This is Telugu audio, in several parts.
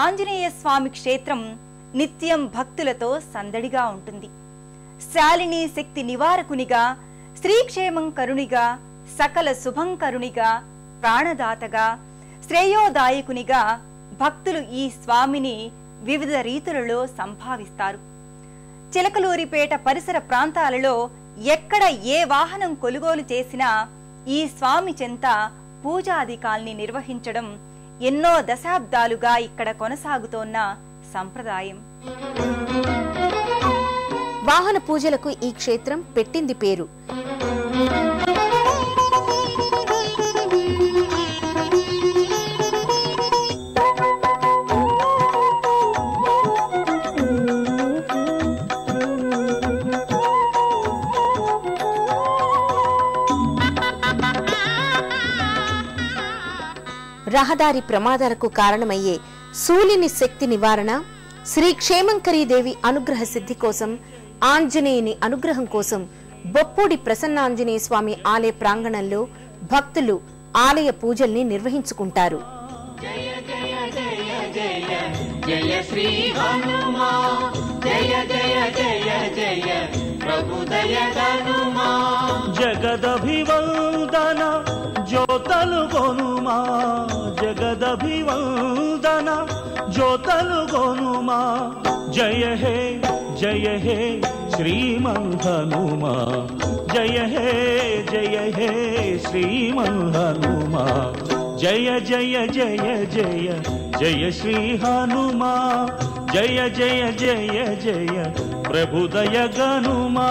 ఆంజనేయ స్వామి క్షేత్రం నిత్యం భక్తులతో సందడిగా ఉంటుంది. శాలిని శక్తి నివారకునిగా, శ్రీక్షేమం కరునిగా, సకల శుభంకరునిగా, ప్రాణదాతగా, శ్రేయోదాయకునిగా భక్తులు ఈ స్వామిని వివిధ రీతులలో సంభావిస్తారు. చిలకలూరిపేట పరిసర ప్రాంతాలలో ఎక్కడ ఏ వాహనం కొనుగోలు చేసినా ఈ స్వామి చెంత పూజాధికాల్ని నిర్వహించడం ఎన్నో దశాబ్దాలుగా ఇక్కడ కొనసాగుతోన్న సంప్రదాయం. వాహన పూజలకు ఈ క్షేత్రం పెట్టింది పేరు. రహదారి ప్రమాదాలకు కారణమయ్యే శూలిని శక్తి నివారణ, శ్రీ క్షేమంకరీదేవి అనుగ్రహ సిద్ధి కోసం, ఆంజనేయుని అనుగ్రహం కోసం బొప్పూడి ప్రసన్నాంజనేయ స్వామి ఆలయ ప్రాంగణంలో భక్తులు ఆలయ పూజల్ని నిర్వహించుకుంటారు. జయ జయ జయ జయ జయ శ్రీ హనుమా, జయ జయ జయ జయ ప్రభు దయ హనుమా. జగదభివందన జ్యోతలు గొనుమా, జగదభివందన జ్యోతలు గొనుమా. జయ హే శ్రీమన్ హనుమా, జయ హే శ్రీమన్ హనుమా. జయ జయ జయ జయ జయ శ్రీ హనుమా, జయ జయ జయ జయ ప్రభు దయ గనుమా.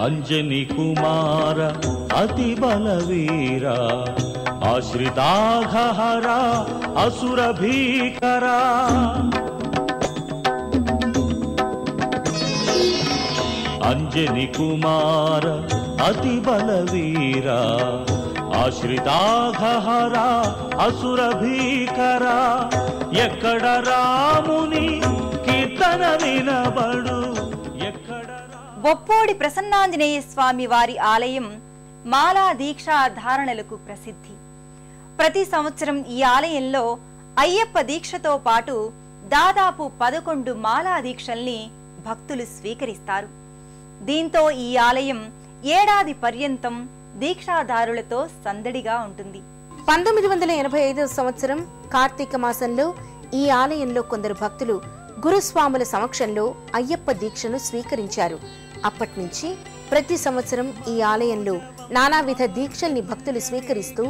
అంజని కుమార అతి బలవీర, ఆశ్రితాఘహర అసుర భీకర. అంజని కుమార అతి బలవీర, ఆశ్రితాఘహర అసుర భీకర. ఎక్కడ రాముని కీర్తన వినబడు, ఎక్కడ బొప్పోడి ప్రసన్నాంజనేయ స్వామి వారి ఆలయం మాలా దీక్షా ధారణలకు ప్రసిద్ధి. ప్రతి సంవత్సరం ఈ ఆలయంలో అయ్యప్ప దీక్షతో పాటు దాదాపు 11 మాలా దీక్షల్ని భక్తులు స్వీకరిస్తారు. దీంతో ఈ ఆలయం ఏడాది పర్యంతం దీక్షాదారులతో సందడిగా ఉంటుంది. 1985 సంవత్సరం కార్తీక మాసంలో ఈ ఆలయంలో కొందరు భక్తులు గురుస్వాముల సమక్షంలో అయ్యప్ప దీక్షను స్వీకరించారు. అప్పటి నుంచి ప్రతి సంవత్సరం ఈ ఆలయంలో నానావిధ దీక్షల్ని భక్తులు స్వీకరిస్తూ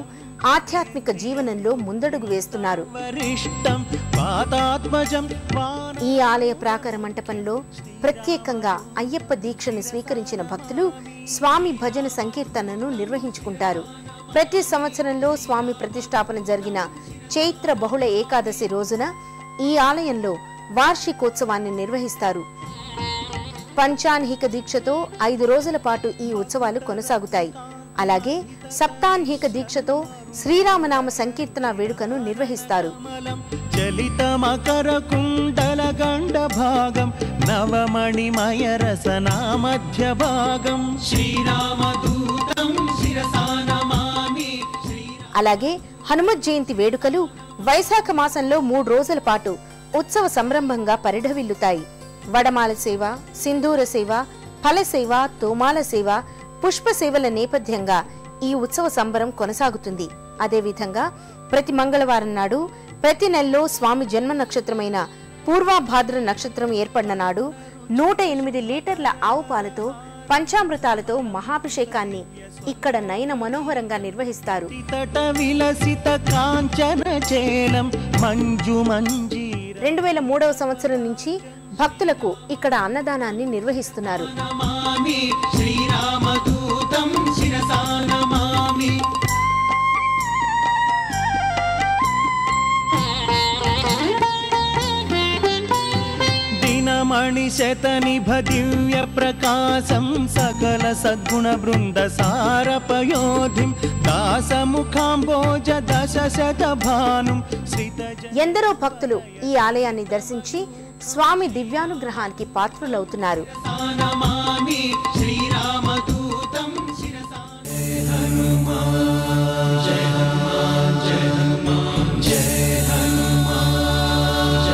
ఆధ్యాత్మిక జీవనంలో ముందడుగు వేస్తున్నారు. ఈ ఆలయ ప్రాకార మంటపంలో ప్రత్యేకంగా అయ్యప్ప దీక్షను స్వీకరించిన భక్తులు స్వామి భజన సంకీర్తనను నిర్వహించుకుంటారు. ప్రతి సంవత్సరంలో స్వామి ప్రతిష్టాపన జరిగిన చైత్ర బహుళ ఏకాదశి రోజున ఈ ఆలయంలో వార్షికోత్సవాన్ని నిర్వహిస్తారు. పంచాన్హిక దీక్షతో 5 రోజుల పాటు ఈ ఉత్సవాలు కొనసాగుతాయి. అలాగే సప్తాన్హిక దీక్షతో శ్రీరామనామ సంకీర్తన వేడుకను నిర్వహిస్తారు. అలాగే హనుమత్ జయంతి వేడుకలు వైశాఖ మాసంలో 3 రోజుల పాటు ఉత్సవ సంరంభంగా పరిఢవిల్లుతాయి. వడమాల సేవ, సింధూర సేవ, ఫల సేవ, తోమాల సేవ, పుష్ప సేవల నేపథ్యంగా ఈ ఉత్సవ సంబరం కొనసాగుతుంది. అదేవిధంగా ప్రతి మంగళవారం నాడు, ప్రతి నెలలో స్వామి జన్మ నక్షత్రమైన పూర్వభాద్ర నక్షత్రం ఏర్పడిన నాడు 108 లీటర్ల ఆవు పాలతో పంచామృతాలతో మహాభిషేకాన్ని ఇక్కడ నయన మనోహరంగా నిర్వహిస్తారు. 2003వ సంవత్సరం నుంచి భక్తులకు ఇక్కడ అన్నదానాన్ని నిర్వహిస్తున్నారు. मणिशतनिभ दिव्य प्रकाशं सकल सद्गुण बृंद सारपयोधिं दासमुखांबोज दशशत भानुं ఎందరో భక్తులు ఈ ఆలయాన్ని దర్శించి స్వామి దివ్యానుగ్రహానికి పాత్రులవుతున్నారు.